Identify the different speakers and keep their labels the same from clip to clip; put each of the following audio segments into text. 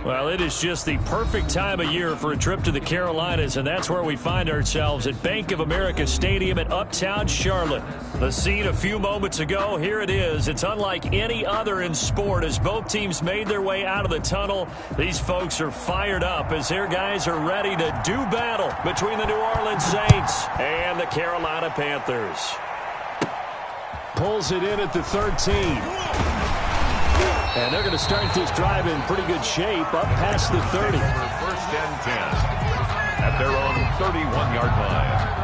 Speaker 1: Well, it is just the perfect time of year for a trip to the Carolinas, and that's where we find ourselves at Bank of America Stadium in Uptown Charlotte. The scene a few moments ago, here it is. It's unlike any other in sport as both teams made their way out of the tunnel. These folks are fired up as their guys are ready to do battle between the New Orleans Saints and the Carolina Panthers. Pulls it in at the 13. And they're going to start this drive in pretty good shape, up past the 30.
Speaker 2: First and 10 at their own 31-yard line.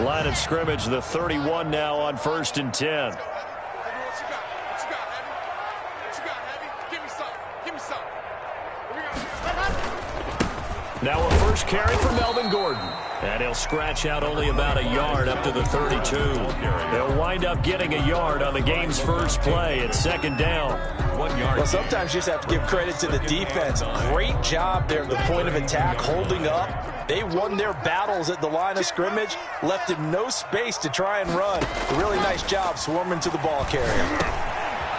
Speaker 1: Line of scrimmage, the 31 now on 1st and 10. Now a first carry for Melvin Gordon. And he'll scratch out only about a yard up to the 32. They'll wind up getting a yard on the game's first play at 2nd down.
Speaker 3: 1 yard. Well, sometimes you just have to give credit to the defense. Great job there at the point of attack, holding up. They won their battles at the line of scrimmage, left him no space to try and run. A really nice job swarming to the ball carrier.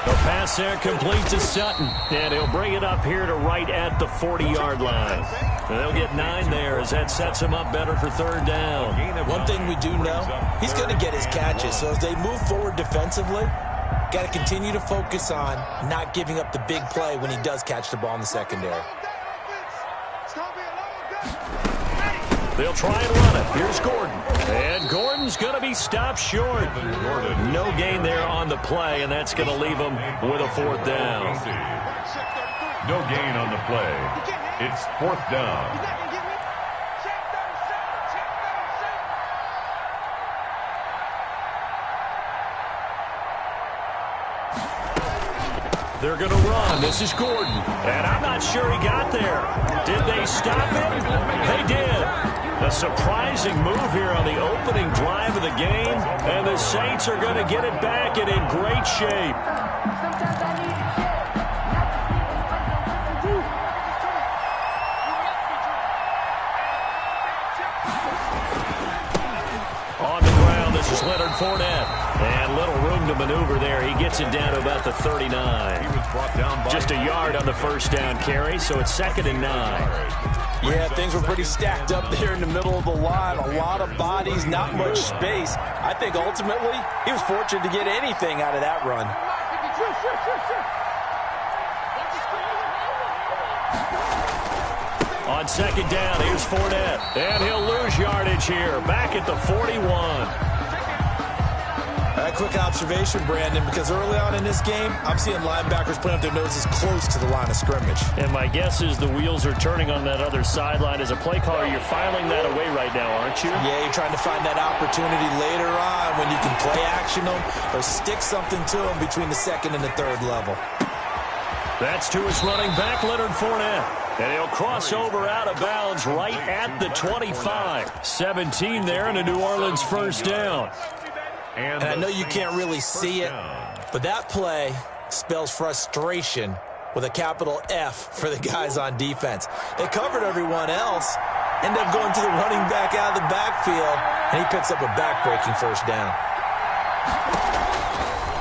Speaker 1: The pass there complete to Sutton, and he'll bring it up here to right at the 40-yard line. And they'll get 9 there as that sets him up better for 3rd down.
Speaker 3: One thing we do know, he's going to get his catches. So as they move forward defensively, got to continue to focus on not giving up the big play when he does catch the ball in the secondary.
Speaker 1: They'll try and run it. Here's Gordon. And Gordon's going to be stopped short. No gain there on the play, and that's going to leave him with a 4th down.
Speaker 2: No gain on the play. It's 4th down.
Speaker 1: They're going to run. This is Gordon. And I'm not sure he got there. Did they stop him? They did. A surprising move here on the opening drive of the game. And the Saints are going to get it back and in great shape. On the ground, this is Leonard Fournette. And little room to maneuver there. He gets it down to about the 39.
Speaker 2: He was brought down by
Speaker 1: just a yard on the first down carry, so it's 2nd and 9.
Speaker 3: Yeah, things were pretty stacked up there in the middle of the line. A lot of bodies, not much space. I think ultimately he was fortunate to get anything out of that run.
Speaker 1: On 2nd down, here's Fournette. And he'll lose yardage here, back at the 41.
Speaker 3: A quick observation, Brandon, because early on in this game, I'm seeing linebackers putting up their noses close to the line of scrimmage.
Speaker 1: And my guess is the wheels are turning on that other sideline. As a play caller, you're filing that away right now, aren't you?
Speaker 3: Yeah, you're trying to find that opportunity later on when you can play action them or stick something to them between the 2nd and the 3rd level.
Speaker 1: That's to his running back, Leonard Fournette. And he'll cross over out of bounds right at the 25. 17 there and a New Orleans first down.
Speaker 3: And I know you can't really see it, but that play spells frustration with a capital F for the guys on defense. They covered everyone else, end up going to the running back out of the backfield, and he picks up a back-breaking first down.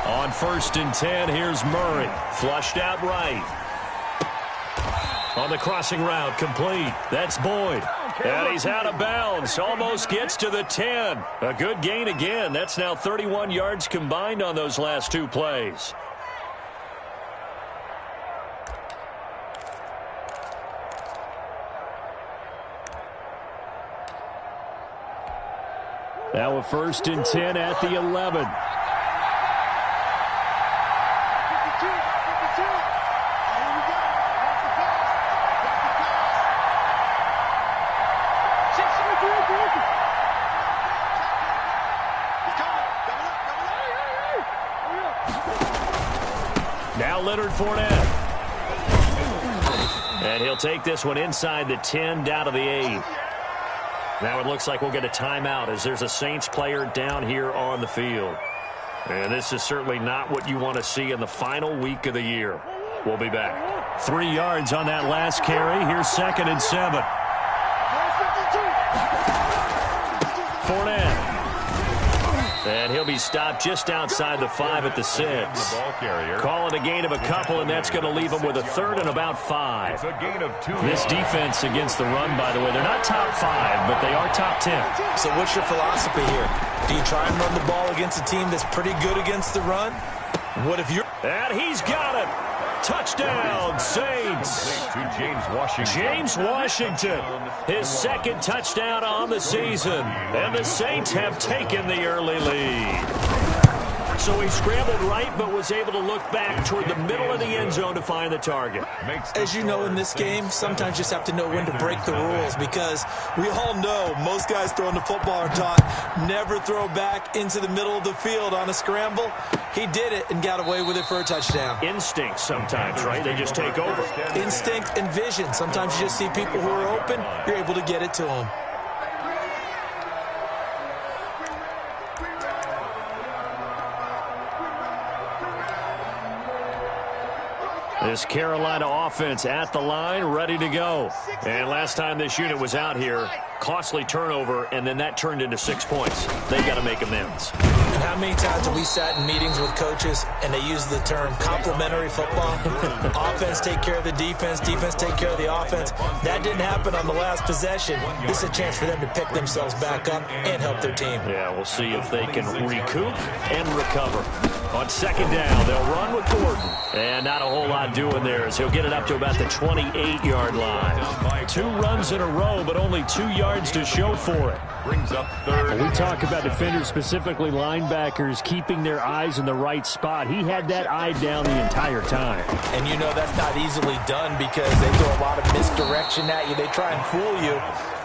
Speaker 1: On 1st and 10, here's Murray. Flushed out right. On the crossing route, complete. That's Boyd. And he's out of bounds. Almost gets to the 10. A good gain again. That's now 31 yards combined on those last 2 plays. Now a 1st and 10 at the 11. Now Leonard Fournette. And he'll take this one inside the 10 down to the 8. Now it looks like we'll get a timeout as there's a Saints player down here on the field. And this is certainly not what you want to see in the final week of the year. We'll be back. 3 yards on that last carry. Here's 2nd and 7. Fournette. And he'll be stopped just outside the 5 at the 6. Call it a gain of a couple, and that's going to leave him with a 3rd and about 5. This defense against the run, by the way, they're not top 5, but they are top 10.
Speaker 3: So what's your philosophy here? Do you try and run the ball against a team that's pretty good against the run? What if you're...
Speaker 1: And he's got it. Touchdown, Saints. James Washington, his 2nd touchdown on the season. And the Saints have taken the early lead. So he scrambled right, but was able to look back toward the middle of the end zone to find the target.
Speaker 3: As you know, in this game, sometimes you just have to know when to break the rules, because we all know most guys throwing the football are taught never throw back into the middle of the field on a scramble. He did it and got away with it for a touchdown.
Speaker 1: Instinct sometimes, right? They just take over.
Speaker 3: Instinct and vision. Sometimes you just see people who are open, you're able to get it to them.
Speaker 1: This Carolina offense at the line, ready to go. And last time this unit was out here, costly turnover, and then that turned into 6 points. They've got to make amends.
Speaker 3: And how many times have we sat in meetings with coaches and they use the term complementary football? Offense take care of the defense, defense take care of the offense. That didn't happen on the last possession. This is a chance for them to pick themselves back up and help their team.
Speaker 1: Yeah, we'll see if they can recoup and recover. On 2nd down, they'll run with Gordon. And not a whole lot doing there as he'll get it up to about the 28-yard line. 2 runs in a row, but only 2 yards to show for it.
Speaker 2: Brings up 3rd.
Speaker 1: We talk about defenders, specifically linebackers, keeping their eyes in the right spot. He had that eye down the entire time.
Speaker 3: And you know that's not easily done because they throw a lot of misdirection at you. They try and fool you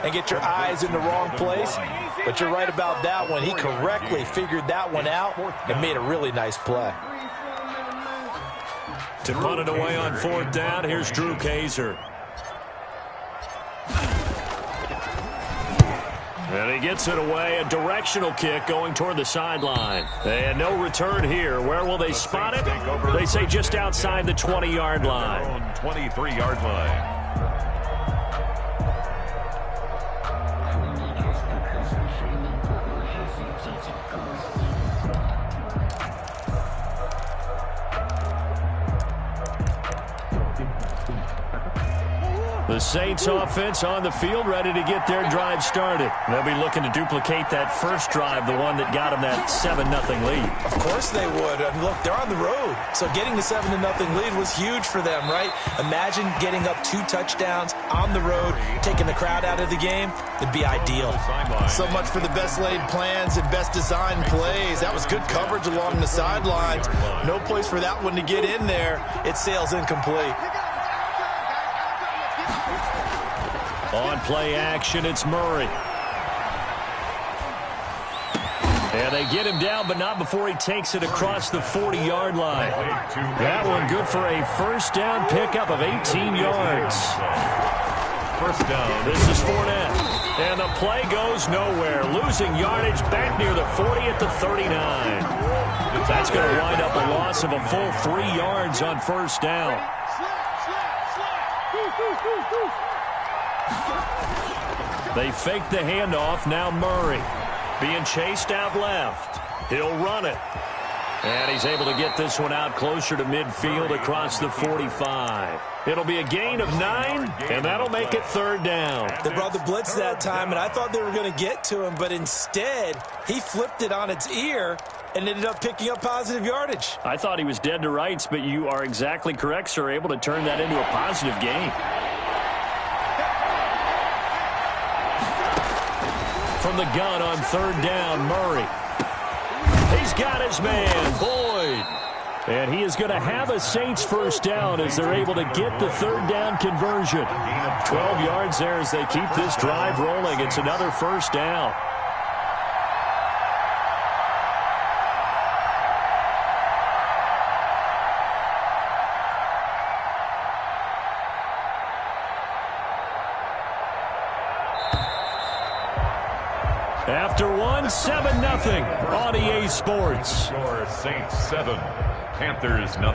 Speaker 3: and get your eyes in the wrong place. But you're right about that one. He correctly figured that one out and made a really nice play.
Speaker 1: To punt it away on 4th down, here's Drew Kaiser. And he gets it away, a directional kick going toward the sideline. And no return here. Where will they spot it? They say just outside the 20-yard line.
Speaker 2: 23-yard line.
Speaker 1: The Saints offense on the field, ready to get their drive started. They'll be looking to duplicate that first drive, the one that got them that 7-0 lead.
Speaker 3: Of course they would. I mean, look, they're on the road. So getting the 7-0 lead was huge for them, right? Imagine getting up 2 touchdowns on the road, taking the crowd out of the game. It'd be ideal. So much for the best laid plans and best designed plays. That was good coverage along the sidelines. No place for that one to get in there. It sails incomplete.
Speaker 1: On play action, it's Murray. And they get him down, but not before he takes it across the 40-yard line. That one good for a first down pickup of 18 yards.
Speaker 2: First down.
Speaker 1: This is Fournette. And the play goes nowhere. Losing yardage back near the 40 at the 39. That's going to wind up a loss of a full 3 yards on first down. They fake the handoff. Now Murray being chased out left. He'll run it. And he's able to get this one out closer to midfield across the 45. It'll be a gain of 9, and that'll make it 3rd down.
Speaker 3: They brought the blitz that time, and I thought they were going to get to him, but instead he flipped it on its ear and ended up picking up positive yardage.
Speaker 1: I thought he was dead to rights, but you are exactly correct, sir. Able to turn that into a positive gain. From the gun on 3rd down, Murray. He's got his man, Boyd. And he is going to have a Saints first down as they're able to get the 3rd down conversion. 12 yards there as they keep this drive rolling. It's another first down. After one, 7-0 on EA Sports.
Speaker 2: Score Saints 7, Panthers 0.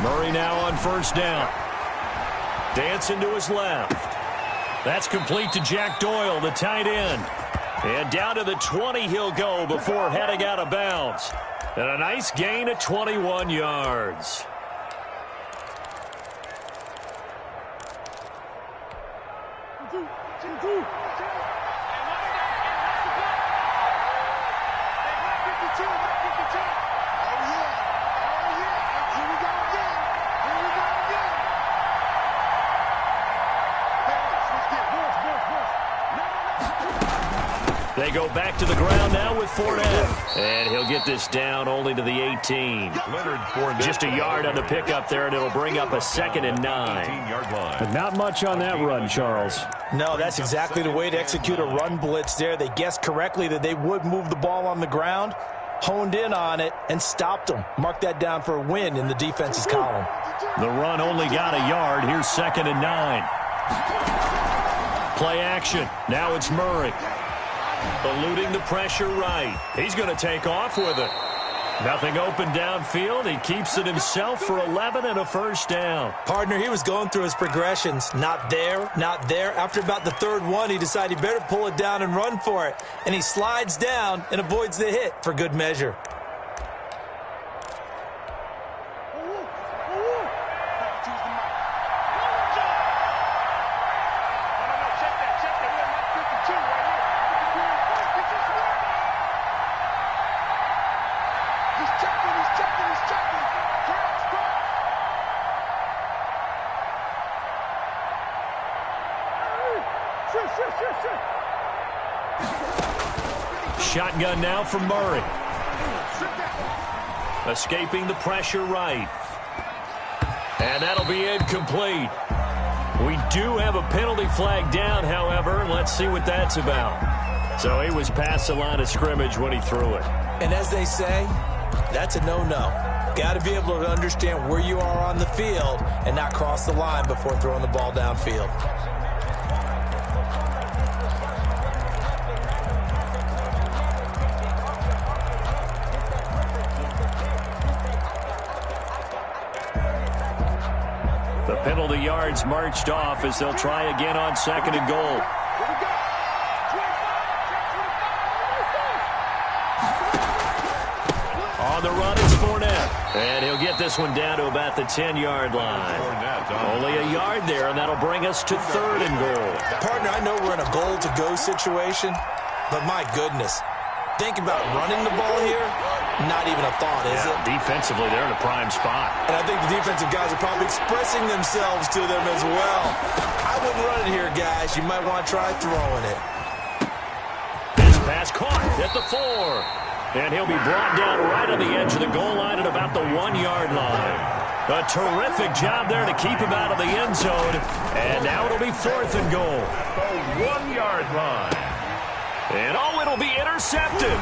Speaker 1: Murray now on first down. Dancing to his left. That's complete to Jack Doyle, the tight end. And down to the 20 he'll go before heading out of bounds. And a nice gain of 21 yards. They go back to the ground now with Fournette. And he'll get this down only to the 18. Just a yard on the pickup there, and it'll bring up a 2nd and 9.
Speaker 4: But not much on that run, Charles.
Speaker 3: No, that's exactly the way to execute a run blitz there. They guessed correctly that they would move the ball on the ground, honed in on it, and stopped them. Mark that down for a win in the defense's column.
Speaker 1: The run only got a yard. Here's 2nd and 9. Play action. Now it's Murray. Eluding the pressure right. He's going to take off with it. Nothing open downfield. He keeps it himself for 11 and a first down.
Speaker 3: Partner, he was going through his progressions. Not there, not there. After about the 3rd one, he decided he better pull it down and run for it. And he slides down and avoids the hit for good measure.
Speaker 1: Shotgun now from Murray. Escaping the pressure right. And that'll be incomplete. We do have a penalty flag down, however. Let's see what that's about. So he was past the line of scrimmage when he threw it.
Speaker 3: And as they say, that's a no-no. Got to be able to understand where you are on the field and not cross the line before throwing the ball downfield.
Speaker 1: Penalty yards marched off as they'll try again on 2nd and goal. On the run is Fournette. And he'll get this one down to about the 10-yard line. Only a yard there, and that'll bring us to 3rd and goal.
Speaker 3: Partner, I know we're in a goal-to-go situation, but my goodness. Think about running the ball here. Not even a thought, is it?
Speaker 1: Defensively, they're in a prime spot.
Speaker 3: And I think the defensive guys are probably expressing themselves to them as well. I wouldn't run it here, guys. You might want to try throwing it.
Speaker 1: This pass caught at the 4. And he'll be brought down right on the edge of the goal line at about the 1-yard line. A terrific job there to keep him out of the end zone. And now it'll be 4th and goal.
Speaker 2: The 1-yard line.
Speaker 1: And it'll be intercepted.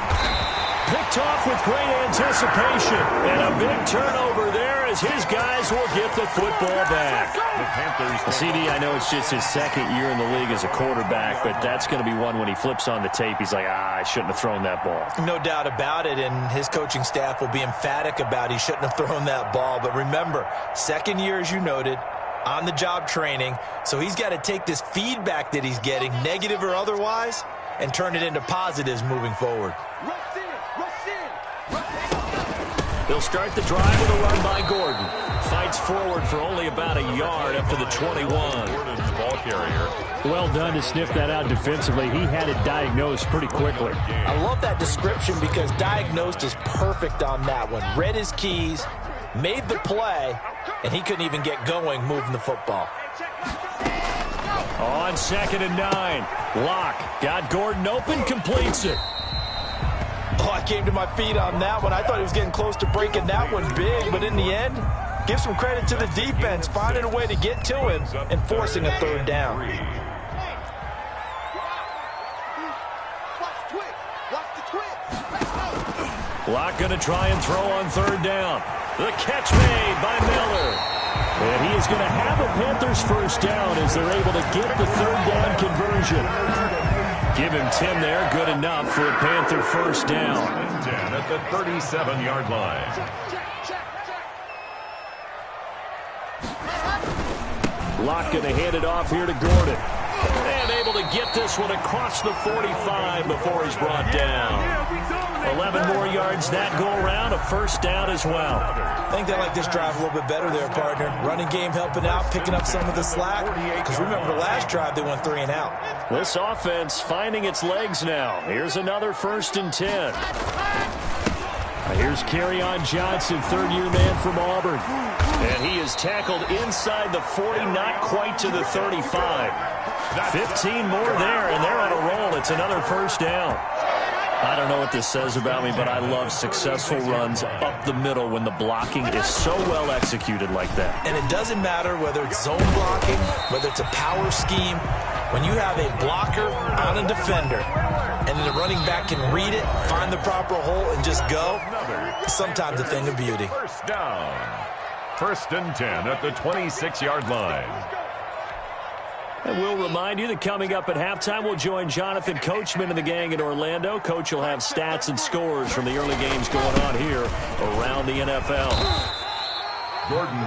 Speaker 1: Picked off with great anticipation. And a big turnover there as his guys will get the football back. CD, I know it's just his 2nd year in the league as a quarterback, but that's going to be one when he flips on the tape, he's like, I shouldn't have thrown that ball.
Speaker 3: No doubt about it, and his coaching staff will be emphatic about he shouldn't have thrown that ball. But remember, 2nd year, as you noted, on-the-job training, so he's got to take this feedback that he's getting, negative or otherwise, and turn it into positives moving forward.
Speaker 1: They'll start the drive with a run by Gordon. Fights forward for only about a yard up to the 21.
Speaker 2: Gordon's ball carrier.
Speaker 4: Well done to sniff that out defensively. He had it diagnosed pretty quickly.
Speaker 3: I love that description because diagnosed is perfect on that one. Read his keys, made the play, and he couldn't even get going moving the football.
Speaker 1: On 2nd and 9. Locke got Gordon open, completes it.
Speaker 3: Oh, I came to my feet on that one. I thought he was getting close to breaking that one big, but in the end, give some credit to the defense, finding a way to get to him and forcing a 3rd down.
Speaker 1: Locke going to try and throw on 3rd down. The catch made by Miller. And he is going to have a Panthers first down as they're able to get the 3rd down conversion. Give him 10 there, good enough for a Panther first down.
Speaker 2: 10 at the 37-yard line.
Speaker 1: Locke going to hand it off here to Gordon. And able to get this one across the 45 before he's brought down. 11 more yards that go around, a first down as well.
Speaker 3: I think they like this drive a little bit better there, partner. Running game helping out, picking up some of the slack. Because remember the last drive, they went 3 and out.
Speaker 1: This offense finding its legs now. Here's another 1st and 10. Here's Kerryon Johnson, third-year man from Auburn. And he is tackled inside the 40, not quite to the 35. 15 more there, and they're on a roll. It's another first down. I don't know what this says about me, but I love successful runs up the middle when the blocking is so well executed like that.
Speaker 3: And it doesn't matter whether it's zone blocking, whether it's a power scheme. When you have a blocker on a defender, and then the running back can read it, find the proper hole, and just go, sometimes a thing of beauty.
Speaker 2: First down. 1st and 10 at the 26-yard line.
Speaker 1: And we'll remind you that coming up at halftime, we'll join Jonathan Coachman and the gang in Orlando. Coach will have stats and scores from the early games going on here around the NFL.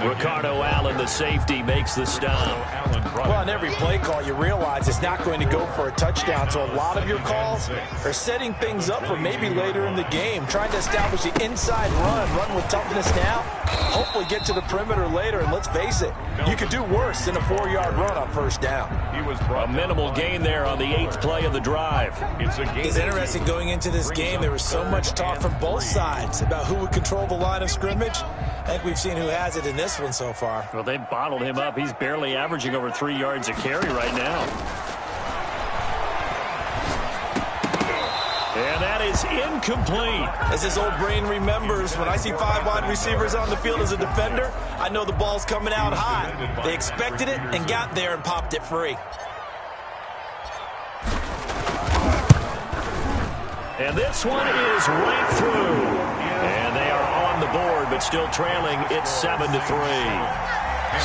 Speaker 1: Ricardo Allen, the safety, makes the stop.
Speaker 3: Well, on every play call, you realize it's not going to go for a touchdown, so a lot of your calls are setting things up for maybe later in the game, trying to establish the inside run with toughness now, hopefully get to the perimeter later, and let's face it, you could do worse than a 4-yard run on first down.
Speaker 1: A minimal gain there on the 8th play of the drive.
Speaker 3: It's interesting going into this game. There was so much talk from both sides about who would control the line of scrimmage. I think we've seen who has it in this one so far.
Speaker 1: Well, they bottled him up. He's barely averaging over 3 yards a carry right now. And that is incomplete.
Speaker 3: As this old brain remembers, when I see 5 wide receivers on the field as a defender, I know the ball's coming out high. They expected it and got there and popped it free.
Speaker 1: And this one is right through. And they are on the board, but still trailing. It's 7-3.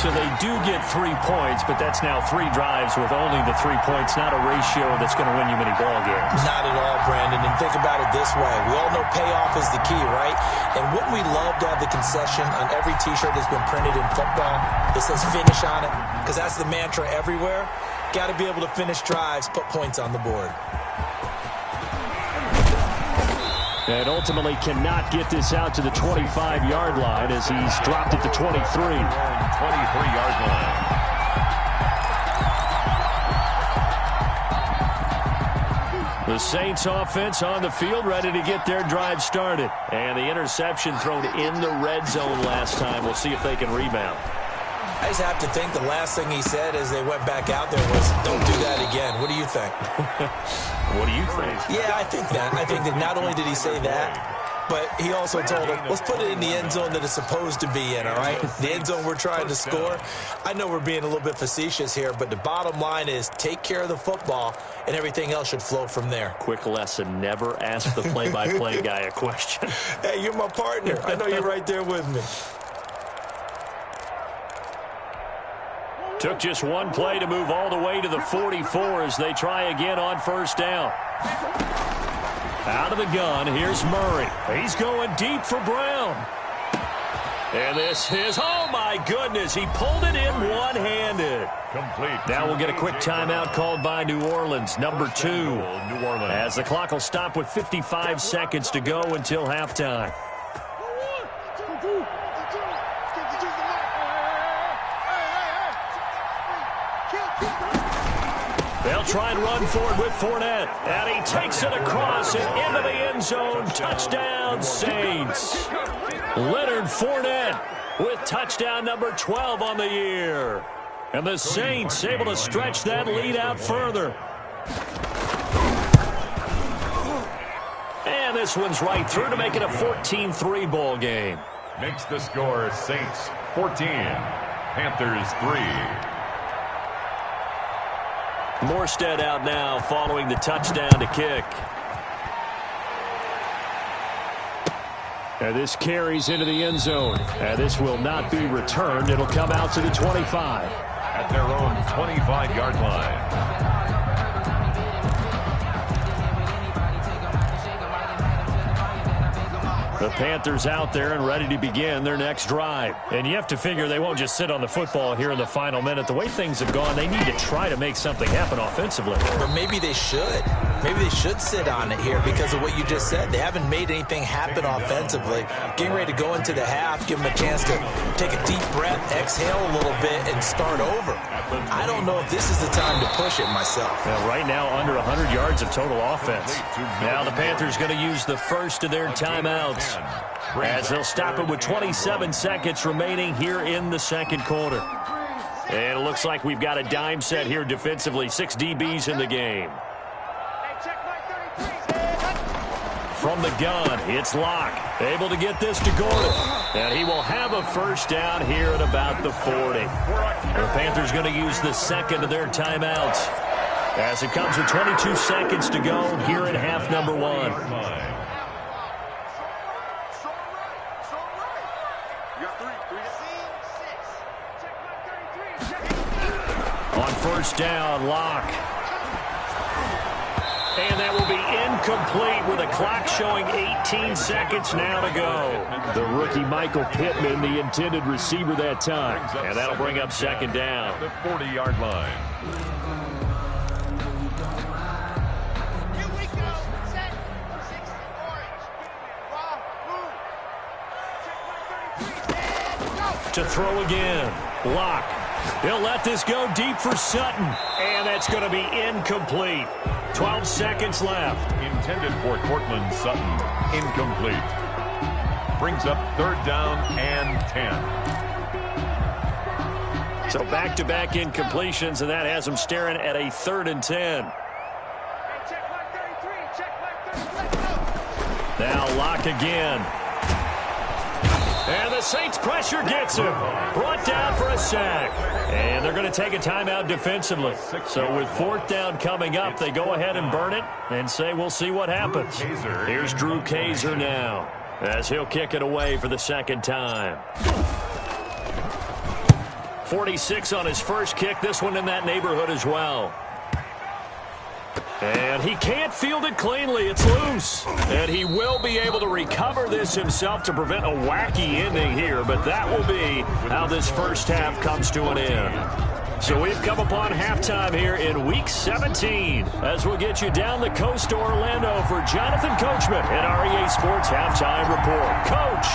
Speaker 1: So they do get 3 points, but that's now 3 drives with only the 3 points, not a ratio that's going to win you many ball games.
Speaker 3: Not at all, Brandon. And think about it this way. We all know payoff is the key, right? And wouldn't we love to have the concession on every T-shirt that's been printed in football that says finish on it? Because that's the mantra everywhere. Got to be able to finish drives, put points on the board.
Speaker 1: And ultimately cannot get this out to the 25-yard line as he's dropped at the 23.
Speaker 2: 23-yard line.
Speaker 1: The Saints offense on the field ready to get their drive started. And the interception thrown in the red zone last time. We'll see if they can rebound.
Speaker 3: I just have to think the last thing he said as they went back out there was, don't do that again. What do you think?
Speaker 1: What do you think?
Speaker 3: Yeah, I think that. I think that not only did he say that, but he also told him, let's put it in the end zone that it's supposed to be in, all right? The end zone we're trying to score. I know we're being a little bit facetious here, but the bottom line is take care of the football, and everything else should flow from there.
Speaker 1: Quick lesson, never ask the play-by-play guy a question.
Speaker 3: Hey, you're my partner. I know you're right there with me.
Speaker 1: Took just one play to move all the way to the 44 as they try again on first down. Out of the gun, here's Murray. He's going deep for Brown. And this is, oh my goodness, he pulled it in one-handed.
Speaker 2: Complete.
Speaker 1: Now we'll get a quick timeout called by New Orleans, number 2.
Speaker 2: New Orleans.
Speaker 1: As the clock will stop with 55 seconds to go until halftime. They'll try and run forward with Fournette. And he takes it across and into the end zone. Touchdown, Saints. Leonard Fournette with touchdown number 12 on the year. And the Saints able to stretch that lead out further. And this one's right through to make it a 14-3 ball game.
Speaker 2: Makes the score Saints 14, Panthers 3.
Speaker 1: Morstead out now following the touchdown to kick. And this carries into the end zone. And this will not be returned. It'll come out to the 25.
Speaker 2: At their own 25-yard line.
Speaker 1: The Panthers out there and ready to begin their next drive. And you have to figure they won't just sit on the football here in the final minute. The way things have gone, they need to try to make something happen offensively.
Speaker 3: But maybe they should. Maybe they should sit on it here because of what you just said. They haven't made anything happen offensively. Getting ready to go into the half, give them a chance to take a deep breath, exhale a little bit, and start over. I don't know if this is the time to push it myself.
Speaker 1: Well, right now, under 100 yards of total offense. Now the Panthers going to use the first of their timeouts as they'll stop it with 27 seconds remaining here in the second quarter. And it looks like we've got a dime set here defensively. 6 DBs in the game. From the gun, it's Locke. Able to get this to Gordon. And he will have a first down here at about the 40. The Panthers going to use the second of their timeouts as it comes with 22 seconds to go here in half number 1. On first down, Locke. And that will be incomplete with a clock showing 18 seconds now to go.
Speaker 4: The rookie Michael Pittman, the intended receiver that time.
Speaker 1: And that'll bring up second down.
Speaker 2: The 40-yard line.
Speaker 5: Here we go. Set. 6 orange. Move.
Speaker 1: To throw again. Locke. He'll let this go deep for Sutton. And that's going to be incomplete. 12 seconds left.
Speaker 2: Intended for Cortland Sutton. Incomplete. Brings up third down and 10.
Speaker 1: So back-to-back incompletions, and that has them staring at a 3rd and 10. Now Locke again. And the Saints pressure gets him. Brought down for a sack. And they're going to take a timeout defensively. So with 4th down coming up, they go ahead and burn it and say we'll see what happens. Here's Drew Kaiser now as he'll kick it away for the second time. 46 on his first kick. This one in that neighborhood as well. And he can't field it cleanly. It's loose. And he will be able to recover this himself to prevent a wacky ending here. But that will be how this first half comes to an end. So we've come upon halftime here in Week 17 as we'll get you down the coast to Orlando for Jonathan Coachman at REA Sports Halftime Report. Coach,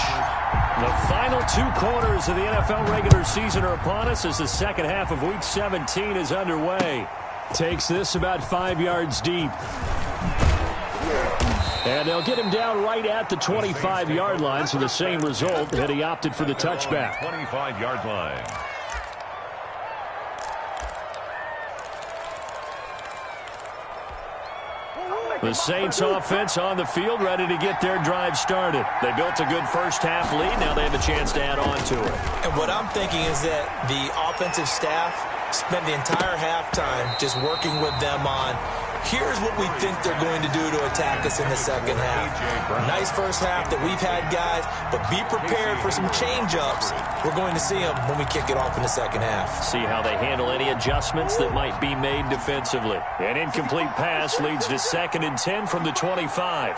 Speaker 1: the final 2 quarters of the NFL regular season are upon us as the second half of Week 17 is underway.
Speaker 4: Takes this about 5 yards deep. And they'll get him down right at the 25-yard line, so the same result, and he opted for the touchback.
Speaker 2: 25-yard line.
Speaker 1: The Saints offense on the field, ready to get their drive started. They built a good first half lead. Now they have a chance to add on to it.
Speaker 3: And what I'm thinking is that the offensive staff spent the entire halftime just working with them on, here's what we think they're going to do to attack us in the second half. Nice first half that we've had, guys, but be prepared for some change-ups. We're going to see them when we kick it off in the second half.
Speaker 1: See how they handle any adjustments that might be made defensively. An incomplete pass leads to 2nd and 10 from the 25.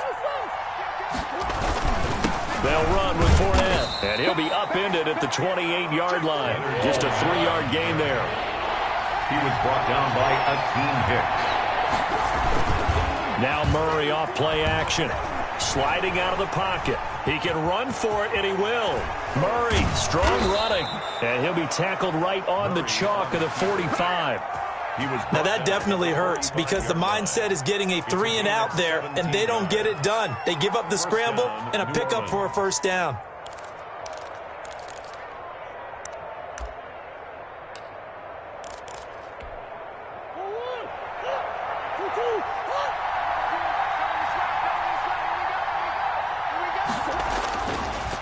Speaker 1: They'll run with Fournette, and he'll be upended at the 28-yard line. Just a 3-yard gain there.
Speaker 2: He was brought down by Akeem Hicks.
Speaker 1: Now Murray off play action. Sliding out of the pocket. He can run for it, and he will. Murray, strong running. And he'll be tackled right on the chalk of the 45.
Speaker 3: Now that definitely hurts because the mindset is getting a 3-and-out there, and they don't get it done. They give up the scramble and a pickup for a first down.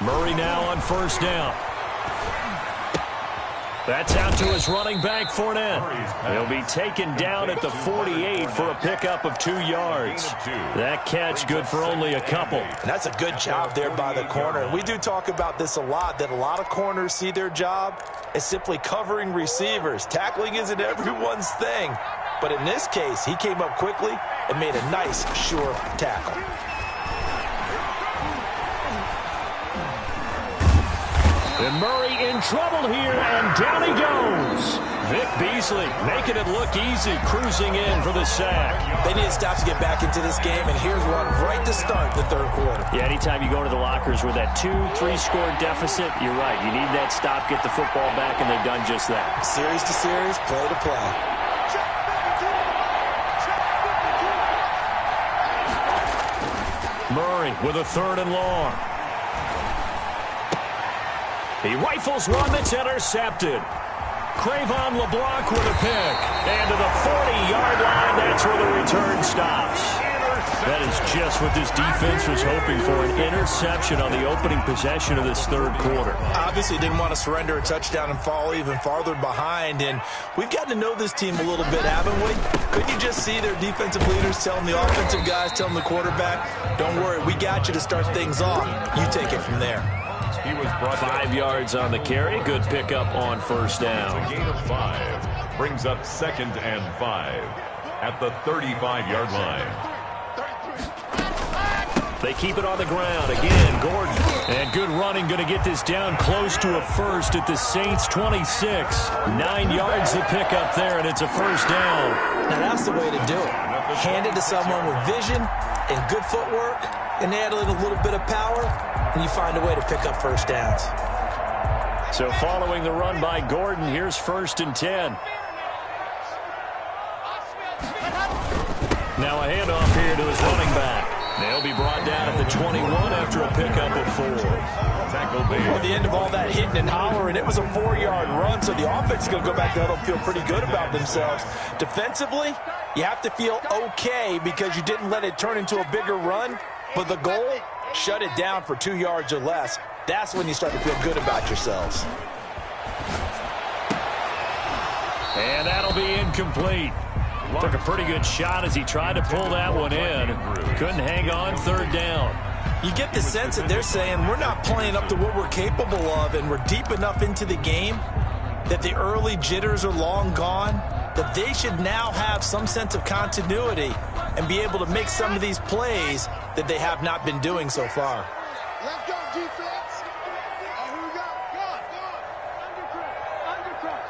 Speaker 1: Murray now on first down. That's out to his running back, Fournette. He'll be taken down at the 48 for a pickup of 2 yards. That catch good for only a couple.
Speaker 3: And that's a good job there by the corner. And we do talk about this a lot, that a lot of corners see their job as simply covering receivers. Tackling isn't everyone's thing. But in this case, he came up quickly and made a nice, sure tackle.
Speaker 4: And Murray in trouble here, and down he goes.
Speaker 1: Vic Beasley making it look easy, cruising in for the sack.
Speaker 3: They need to stop to get back into this game, and here's one right to start the third quarter.
Speaker 1: Yeah, anytime you go to the lockers with that 2-3 score deficit, you're right. You need that stop, get the football back, and they've done just that.
Speaker 3: Series to series, play to play.
Speaker 1: Murray with a 3rd and long. He rifles one that's intercepted. Cravon LeBlanc with a pick. And to the 40-yard line, that's where the return stops. That is just what this defense was hoping for, an interception on the opening possession of this third quarter.
Speaker 3: Obviously didn't want to surrender a touchdown and fall even farther behind, and we've gotten to know this team a little bit, haven't we? Couldn't you just see their defensive leaders telling the offensive guys, telling the quarterback, don't worry, we got you to start things off. You take it from there.
Speaker 2: He was brought
Speaker 1: 5 yards on the carry. Good pickup on first down.
Speaker 2: a gain of 5. Brings up 2nd and 5 at the 35-yard line.
Speaker 1: They keep it on the ground. Again, Gordon. And good running, going to get this down close to a first at the Saints' 26. 9 yards to pick up there, and it's a first down.
Speaker 3: Now that's the way to do it. Hand it to someone with vision and good footwork, and add in a little bit of power, and you find a way to pick up first downs.
Speaker 1: So following the run by Gordon, here's 1st and 10. Now a handoff here to his running back. They'll be brought down at the 21 after a pickup of 4.
Speaker 3: At the end of all that hitting and hollering, it was a 4-yard run, so the offense is going to go back to huddle and feel pretty good about themselves. Defensively, you have to feel okay because you didn't let it turn into a bigger run, but the goal, shut it down for 2 yards or less. That's when you start to feel good about yourselves.
Speaker 1: And that'll be incomplete. Took a pretty good shot as he tried to pull that one in. Couldn't hang on, 3rd down.
Speaker 3: You get the sense that they're saying we're not playing up to what we're capable of, and we're deep enough into the game that the early jitters are long gone, that they should now have some sense of continuity and be able to make some of these plays that they have not been doing so far.
Speaker 5: Let's go, defense. Oh, here we go. Go on. Undercut.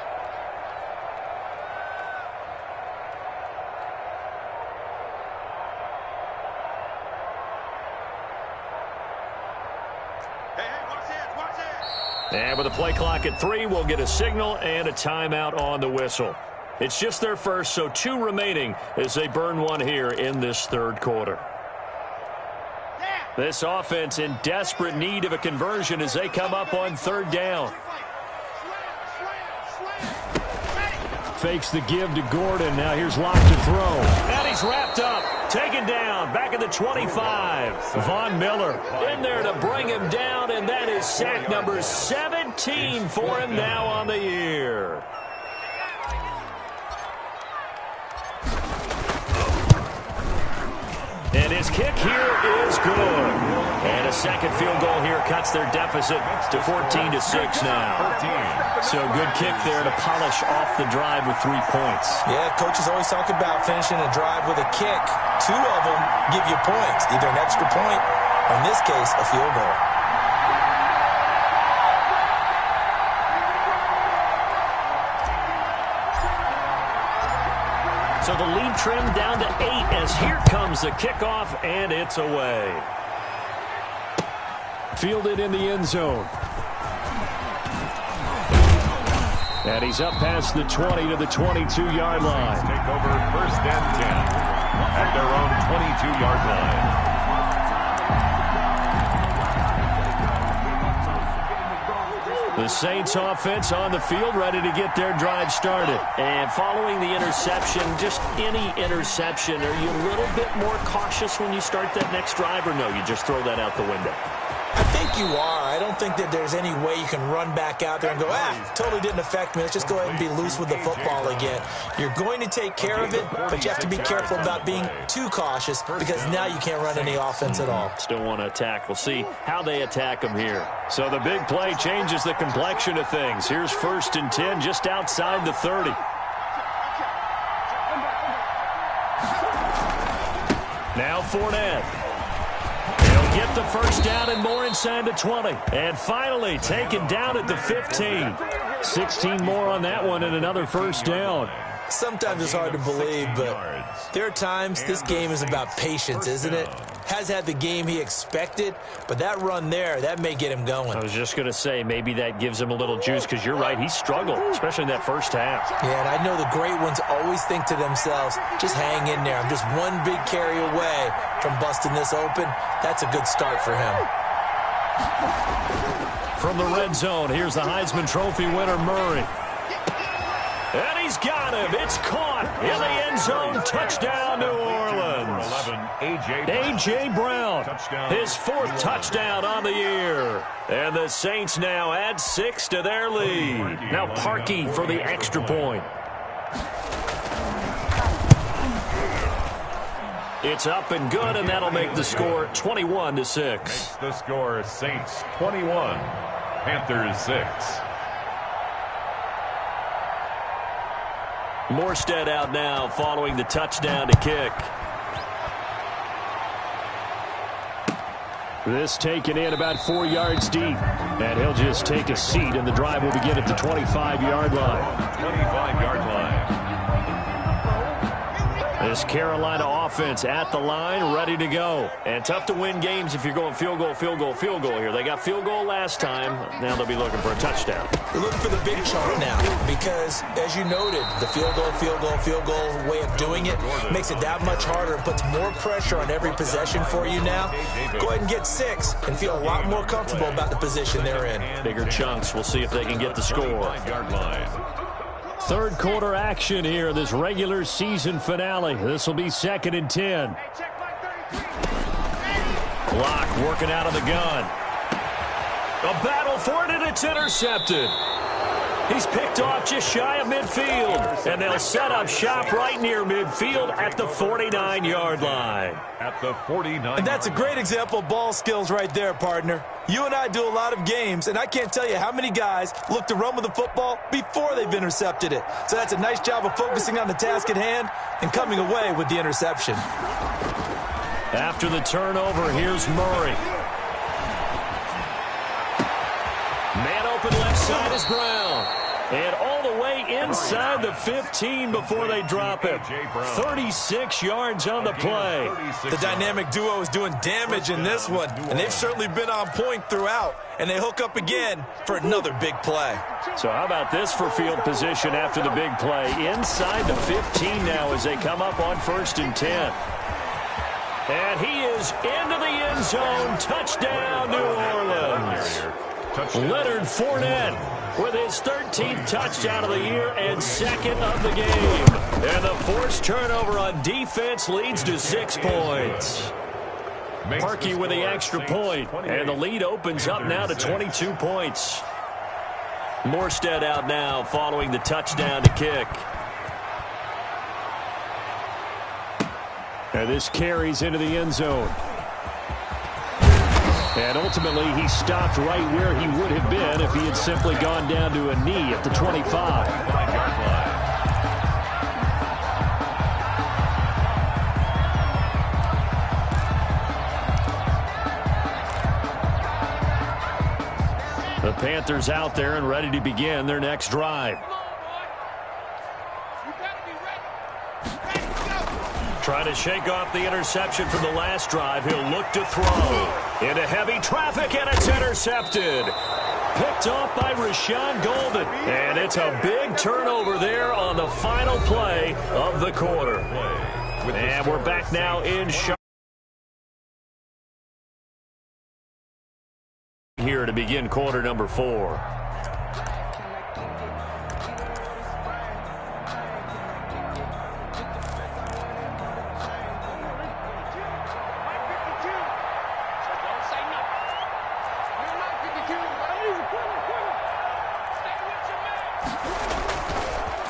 Speaker 1: And with the play clock at 3, we'll get a signal and a timeout on the whistle. It's just their first, so 2 remaining as they burn one here in this third quarter. This offense in desperate need of a conversion as they come up on 3rd down.
Speaker 4: Fakes the give to Gordon. Now here's Locke to throw.
Speaker 1: And he's wrapped up. Taken down. Back at the 25. Von Miller in there to bring him down, and that is sack number 17 for him now on the year. And his kick here is good. And a second field goal here cuts their deficit to 14-6 now. So good kick there to polish off the drive with 3 points.
Speaker 3: Yeah, coaches always talk about finishing a drive with a kick. 2 of them give you points, either an extra point, or in this case, a field goal.
Speaker 1: So the lead trimmed down to 8 as here comes the kickoff, and it's away.
Speaker 4: Fielded in the end zone. And he's up past the 20 to the 22-yard line.
Speaker 2: Take over 1st and 10 at their own 22-yard line.
Speaker 1: The Saints offense on the field, ready to get their drive started. And following the interception, just any interception, are you a little bit more cautious when you start that next drive, or no, you just throw that out the window?
Speaker 3: I think you are. I don't think that there's any way you can run back out there and go, totally didn't affect me. Let's just go ahead and be loose with the football again. You're going to take care of it, but you have to be careful about being too cautious because now you can't run any offense at all.
Speaker 1: Still want to attack. We'll see how they attack them here. So the big play changes the complexion of things. Here's 1st and 10 just outside the 30. Now Fournette. He'll get the first down and more inside the 20. And finally taken down at the 15. 16 more on that one and another first down.
Speaker 3: Sometimes it's hard to believe, but there are times this game is about patience, isn't it? Has had the game he expected, but that run there, that may get him going.
Speaker 1: I was just going to say, maybe that gives him a little juice, because you're right, he struggled, especially in that first half.
Speaker 3: Yeah, and I know the great ones always think to themselves, just hang in there. I'm just one big carry away from busting this open. That's a good start for him.
Speaker 1: From the red zone, here's the Heisman Trophy winner, Murray. And he's got him. It's caught in the end zone. Touchdown, New Orleans.
Speaker 2: 11,
Speaker 1: A.J. Brown, his fourth touchdown on the year. And the Saints now add 6 to their lead. Now Parkey for the extra point. It's up and good, and that'll make the score 21-6.
Speaker 2: Makes the score Saints 21, Panthers 6.
Speaker 1: Morstead out now following the touchdown to kick.
Speaker 4: This taken in about 4 yards deep. And he'll just take a seat, and the drive will begin at the 25-yard line.
Speaker 2: 25-yard line.
Speaker 1: This Carolina offense at the line, ready to go. And tough to win games if you're going field goal, field goal, field goal here. They got field goal last time. Now they'll be looking for a touchdown.
Speaker 3: They're looking for the big chunk now because, as you noted, the field goal way of doing it makes it that much harder and puts more pressure on every possession for you now. Go ahead and get 6 and feel a lot more comfortable about the position they're in.
Speaker 1: Bigger chunks. We'll see if they can get the score.
Speaker 2: 25-yard line.
Speaker 4: Third quarter action here, this regular season finale. This will be 2nd and 10.
Speaker 1: Block working out of the gun. A battle for it, and it's intercepted. He's picked off just shy of midfield, and they'll set up shop right near midfield at the 49-yard line.
Speaker 2: At the 49.
Speaker 3: And that's a great example of ball skills right there, partner. You and I do a lot of games, and I can't tell you how many guys look to run with the football before they've intercepted it. So that's a nice job of focusing on the task at hand and coming away with the interception.
Speaker 1: After the turnover, here's Murray. Man open left side is Brown. And all the way inside the 15 before they drop it. 36 yards on the play.
Speaker 3: The dynamic duo is doing damage in this one, and they've certainly been on point throughout. And they hook up again for another big play.
Speaker 1: So how about this for field position after the big play? Inside the 15 now as they come up on 1st and 10. And he is into the end zone. Touchdown, New Orleans. Leonard Fournette with his 13th touchdown of the year and 2nd of the game. And the forced turnover on defense leads to 6 points. Parkey with the extra point, and the lead opens up now to 22 points. Morstead out now following the touchdown to kick.
Speaker 4: And this carries into the end zone. And ultimately, he stopped right where he would have been if he had simply gone down to a knee at the 25.
Speaker 1: The Panthers out there and ready to begin their next drive. Trying to shake off the interception from the last drive. He'll look to throw. Into heavy traffic, and it's intercepted. Picked off by Rashawn Golden. And it's a big turnover there on the final play of the quarter. And we're back now in Charlotte. Here to begin quarter number 4.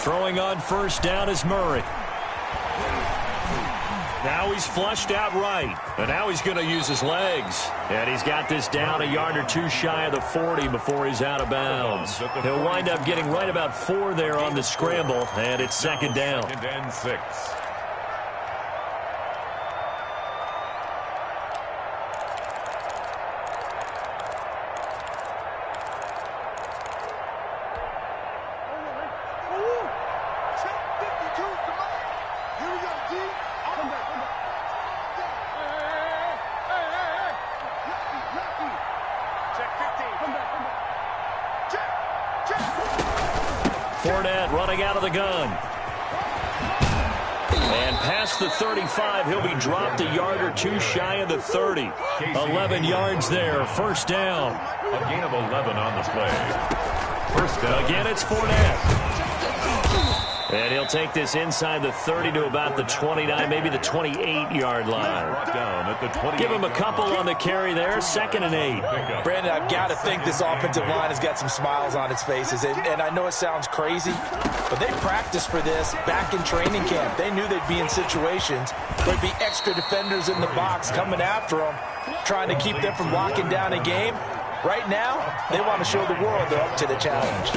Speaker 1: Throwing on first down is Murray. Now he's flushed out right. And now he's going to use his legs. And he's got this down a yard or two shy of the 40 before he's out of bounds. He'll wind up getting right about 4 there on the scramble. And it's 2nd down.
Speaker 2: 2nd and 6.
Speaker 1: Fournette running out of the gun. And past the 35, he'll be dropped a yard or two shy of the 30. 11 yards there, first down.
Speaker 2: A gain of 11 on the play. First down.
Speaker 1: Again, it's Fournette. And he'll take this inside the 30 to about the 29, maybe the 28-yard line. Give him a couple on the carry there, 2nd and 8.
Speaker 3: Brandon, I've got to think this offensive line has got some smiles on its faces. And I know it sounds crazy, but they practiced for this back in training camp. They knew they'd be in situations where there'd be extra defenders in the box coming after them, trying to keep them from locking down a game. Right now, they want to show the world they're up to the challenge.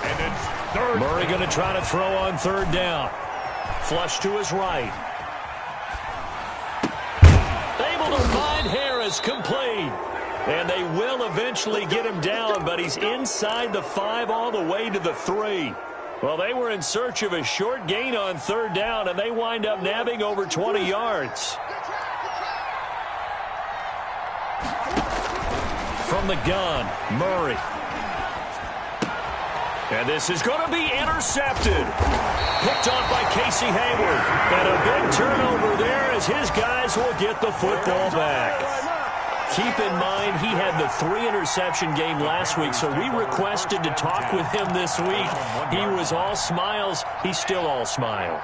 Speaker 2: And it's
Speaker 1: Murray going to try to throw on 3rd down. Flush to his right. Able to find Harris, complete. And they will eventually get him down, but he's inside the 5 all the way to the 3. Well, they were in search of a short gain on 3rd down, and they wind up nabbing over 20 yards. From the gun, Murray. And this is going to be intercepted. Picked off by Casey Hayward. And a big turnover there as his guys will get the football back. Keep in mind, he had the 3-interception game last week, so we requested to talk with him this week. He was all smiles. He's still all smiles.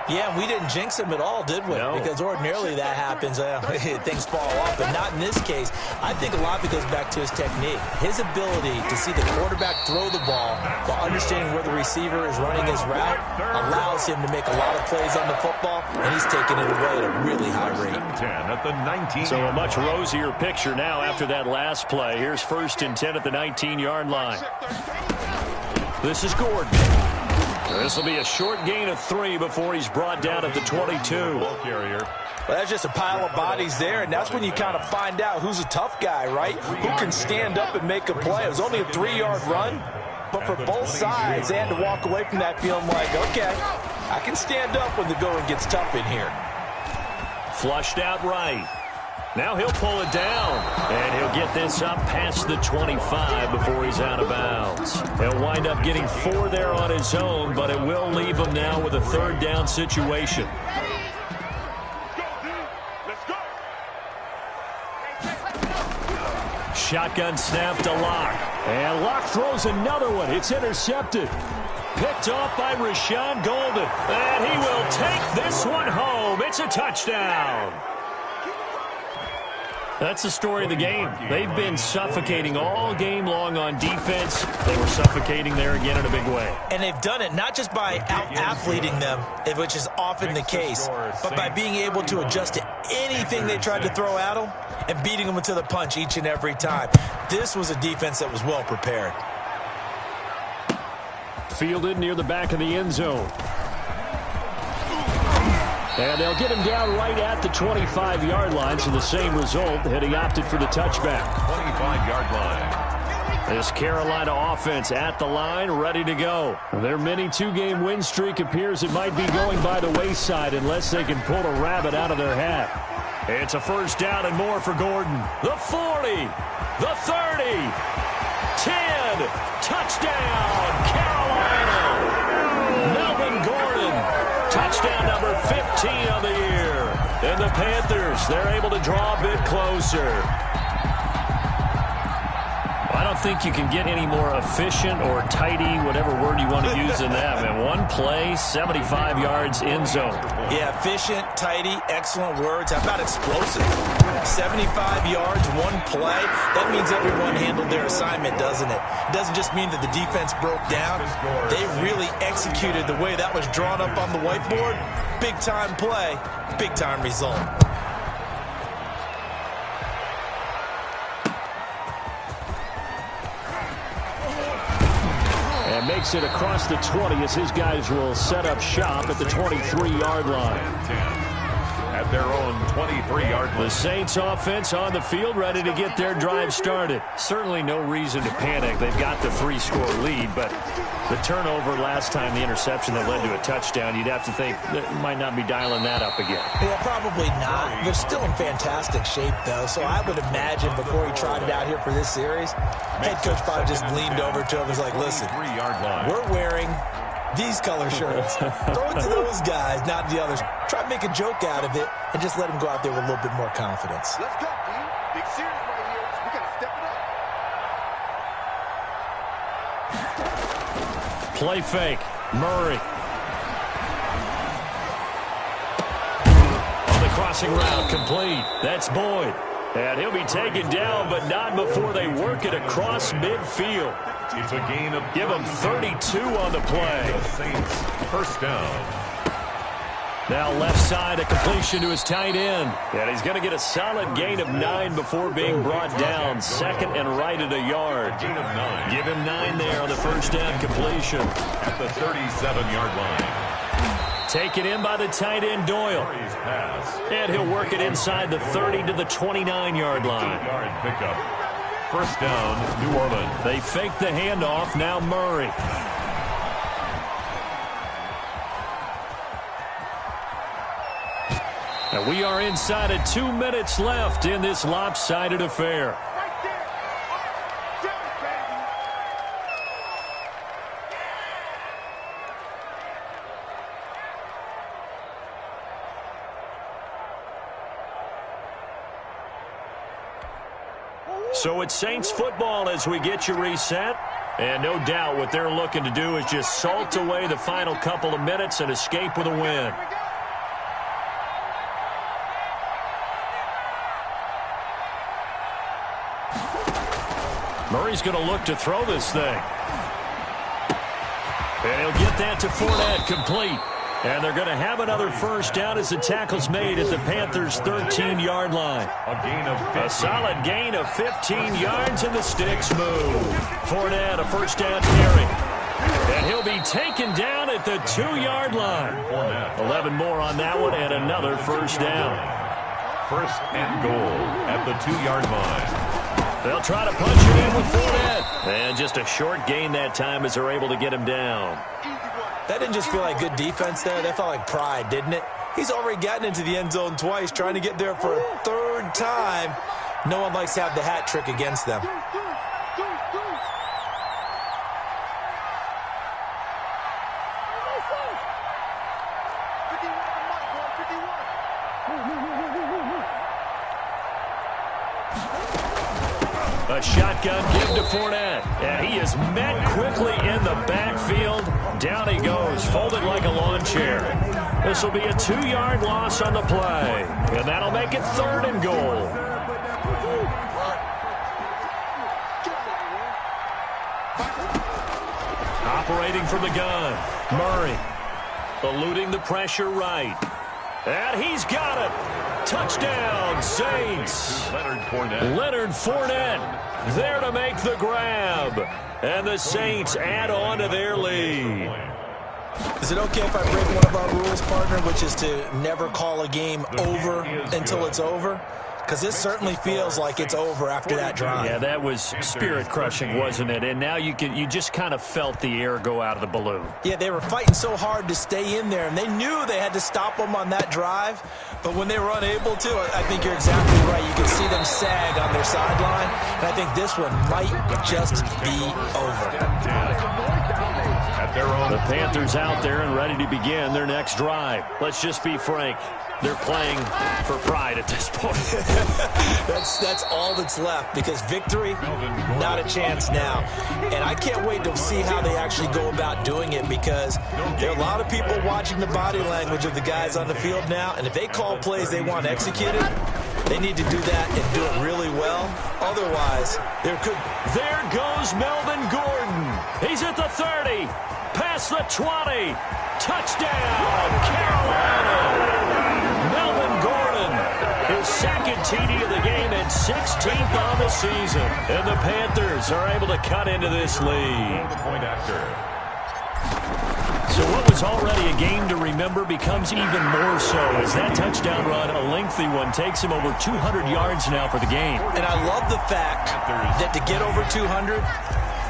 Speaker 3: Yeah, we didn't jinx him at all, did we?
Speaker 1: No.
Speaker 3: Because ordinarily that happens. Things fall off, but not in this case. I think a lot of it goes back to his technique. His ability to see the quarterback throw the ball while understanding where the receiver is running his route allows him to make a lot of plays on the football, and he's taking it away at a really high rate.
Speaker 2: At the 19.
Speaker 1: So a much rosier picture now after that last play. Here's 1st and 10 at the 19-yard line. This is Gordon. This will be a short gain of 3 before he's brought down at the 22.
Speaker 3: Well, that's just a pile of bodies there, and that's when you kind of find out who's a tough guy, right? Who can stand up and make a play. It was only a 3-yard run, but for both sides, they had to walk away from that feeling like, okay, I can stand up when the going gets tough in here.
Speaker 1: Flushed out right. Now he'll pull it down, and he'll get this up past the 25 before he's out of bounds. He'll wind up getting 4 there on his own, but it will leave him now with a 3rd down situation. Shotgun snap to Locke, and Locke throws another one. It's intercepted. Picked off by Rashawn Golden, and he will take this one home. It's a touchdown. That's the story of the game. They've been suffocating all game long on defense. They were suffocating there again in a big way.
Speaker 3: And they've done it not just by out-athleting them, which is often the case, but by being able to adjust to anything they tried to throw at them and beating them to the punch each and every time. This was a defense that was well prepared.
Speaker 4: Fielded near the back of the end zone. And they'll get him down right at the 25-yard line, so the same result, had he opted for the touchback.
Speaker 2: 25-yard line.
Speaker 1: This Carolina offense at the line, ready to go.
Speaker 4: Their mini 2-game win streak appears it might be going by the wayside unless they can pull a rabbit out of their hat.
Speaker 1: It's a 1st down and more for Gordon. The 40, the 30, 10, touchdown, Carolina. Melvin Gordon. Touchdown number 15 of the year. And the Panthers, they're able to draw a bit closer. I don't think you can get any more efficient or tidy, whatever word you want to use in that. Man, one play, 75 yards in zone.
Speaker 3: Yeah, efficient, tidy, excellent words. How about explosive? 75 yards, one play. That means everyone handled their assignment, doesn't it? It doesn't just mean that the defense broke down. They really executed the way that was drawn up on the whiteboard. Big-time play, big-time result.
Speaker 4: And makes it across the 20 as his guys will set up shop at the 23-yard line.
Speaker 2: at their own 23-yard line.
Speaker 1: The Saints offense on the field, ready to get their drive started. Certainly no reason to panic. They've got the 3-score lead, but the turnover last time, the interception that led to a touchdown, you'd have to think they might not be dialing that up again.
Speaker 3: Yeah, probably not. They're still in fantastic shape, though, so I would imagine before he trotted out here for this series, head coach probably just leaned over to him and was like, listen, we're wearing these color shirts. Throw it to those guys, not the others. Try to make a joke out of it and just let him go out there with a little bit more confidence.
Speaker 5: Let's go, D. Big series right here. We got to step it up.
Speaker 1: Play fake. Murray. On the crossing route, complete. That's Boyd. And he'll be taken down, but not before they work it across midfield.
Speaker 2: It's a gain of
Speaker 1: Give him 32 on the play.
Speaker 2: The Saints first down.
Speaker 1: Now left side, a completion to his tight end. And he's going to get a solid gain of 9 before being brought down. Second and right at a yard.
Speaker 2: Gain of 9.
Speaker 1: Give him 9 there on the first down completion.
Speaker 2: At the 37-yard line.
Speaker 1: Taken in by the tight end, Doyle.
Speaker 2: Pass.
Speaker 1: And he'll work it inside the 30 to the 29-yard line.
Speaker 2: 8-yard pickup. First down, New Orleans.
Speaker 1: They fake the handoff. Now Murray. And we are inside of 2 minutes left in this lopsided affair.
Speaker 5: Right there. Down, baby.
Speaker 1: So it's Saints football as we get you reset. And no doubt what they're looking to do is just salt away the final couple of minutes and escape with a win. Murray's going to look to throw this thing. And he'll get that to Fournette, complete. And they're going to have another first down as the tackle's made at the Panthers' 13-yard line. A solid gain of 15 yards, and the sticks move. Fournette, a first down carry. And he'll be taken down at the 2-yard line. 11 more on that one, and another first down.
Speaker 2: First and goal at the 2-yard line.
Speaker 1: They'll try to punch it in with Fournette. And just a short gain that time as they're able to get him down.
Speaker 3: That didn't just feel like good defense there. That felt like pride, didn't it? He's already gotten into the end zone twice, trying to get there for a third time. No one likes to have the hat trick against them.
Speaker 1: A shotgun give to Fournette, and he is met quickly in the backfield. Down he goes, folded like a lawn chair. This will be a 2-yard loss on the play, and that'll make it 3rd and goal. Operating from the gun, Murray, eluding the pressure right. And he's got it. Touchdown, Saints. Leonard Fournette there to make the grab. And the Saints add on to their lead.
Speaker 3: Is it okay if I break one of our rules, partner, which is to never call a game over until it's over? Because this certainly feels like it's over after that drive.
Speaker 1: Yeah, that was spirit-crushing, wasn't it? And now you just kind of felt the air go out of the balloon.
Speaker 3: Yeah, they were fighting so hard to stay in there, and they knew they had to stop them on that drive. But when they were unable to, I think you're exactly right. You can see them sag on their sideline, and I think this one might just be over.
Speaker 1: The Panthers out there and ready to begin their next drive. Let's just be frank. They're playing for pride at this point.
Speaker 3: That's all that's left, because victory, not a chance now. And I can't wait to see how they actually go about doing it, because there are a lot of people watching the body language of the guys on the field now, and if they call plays they want executed, they need to do that and do it really well. Otherwise, there goes Melvin Gordon. He's at the 30, past the 20. Touchdown, Carolina. Melvin Gordon, his second TD of the game and 16th on the season. And the Panthers are able to cut into this lead.
Speaker 1: So what was already a game to remember becomes even more so as that touchdown run, a lengthy one, takes him over 200 yards now for the game.
Speaker 3: And I love the fact that to get over 200,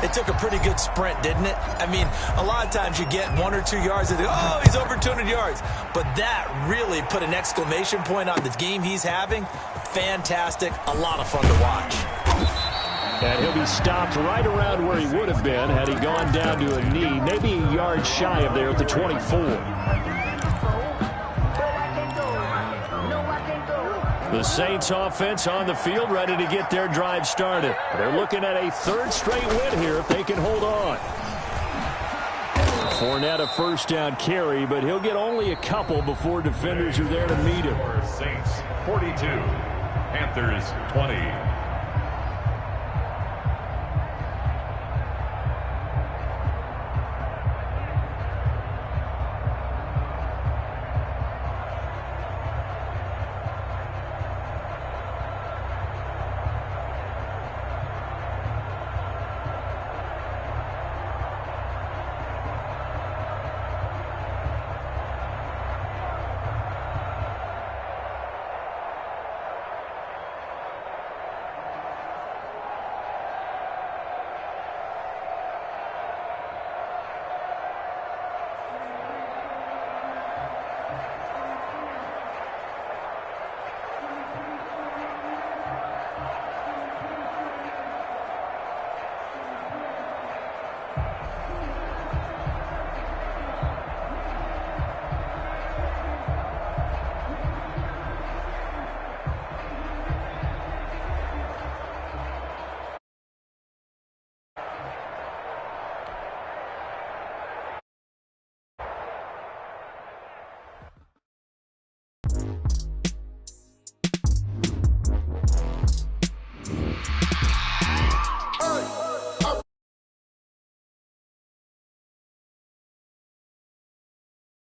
Speaker 3: it took a pretty good sprint, didn't it? I mean, a lot of times you get 1 or 2 yards and oh, he's over 200 yards. But that really put an exclamation point on the game he's having. Fantastic. A lot of fun to watch.
Speaker 4: And he'll be stopped right around where he would have been had he gone down to a knee, maybe a yard shy of there at the 24.
Speaker 1: The Saints offense on the field, ready to get their drive started.
Speaker 4: They're looking at a third straight win here if they can hold on.
Speaker 1: Fournette a first down carry, but he'll get only a couple before defenders are there to meet him.
Speaker 2: Saints 42, Panthers 20.